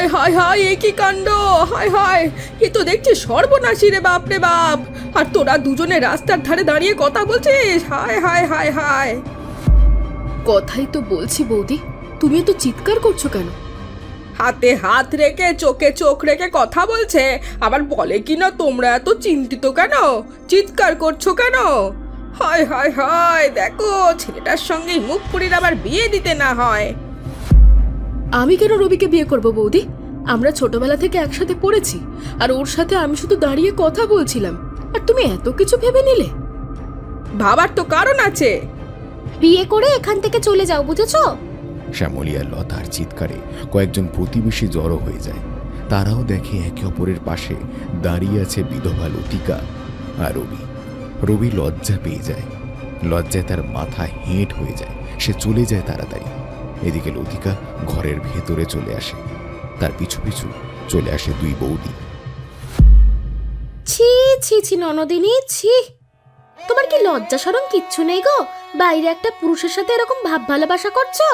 হায় হায় হায়, এ কি কাণ্ড! হায় হায়, এ তো দেখছি সর্বনাশী রে বাপ রে বাপ। আর তোরা দুজনে রাস্তার ধারে দাঁড়িয়ে কথা বলছিস? হায় হায় হায় হায়। কথাই তো বলছি বৌদি, তুমি তো চিৎকার করছো কেন? হাতে হাত রেখে চোখে চোখ রেখে কথা বলছে, আবার বলে কিনা তোমরা এত চিন্তিত কেন, চিৎকার করছো কেন? হায় হায় হায়, দেখো ছেলেটার সঙ্গে মুখ পুরির আবার বিয়ে দিতে না হয়। আমি কেন রবিকে বিয়ে করব বৌদি? আমরা ছোটবেলা থেকে একসাথে পড়েছি, আর ওর সাথে আমি শুধু দাঁড়িয়ে কথা বলছিলাম, আর তুমি এত কিছু ভেবে নিলে? ভাবার তো কারণ আছে। বিয়ে করে এখান থেকে চলে যাও, বুঝেছো? শ্যামলী আর লতার চিৎকারে কয়েকজন প্রতিবেশী জড়ো হয়ে যায়। তারাও দেখে একে অপরের পাশে দাঁড়িয়ে আছে বিধবা লতিকা আর রবি। রবি লজ্জা পেয়ে যায়, লজ্জায় তার মাথা হেঁট হয়ে যায়, সে চলে যায় তাড়াতাড়ি। এদিকে লতিকা ঘরের ভেতরে চলে আসে, তার পিছু পিছু চলে আসে দুই বৌদি। ছি ছি ছি ননদিনী, ছি! তোমার কি লজ্জা শরম কিচ্ছু নেই গো? বাইরে একটা পুরুষের সাথে এরকম ভাব ভালোবাসা করছো?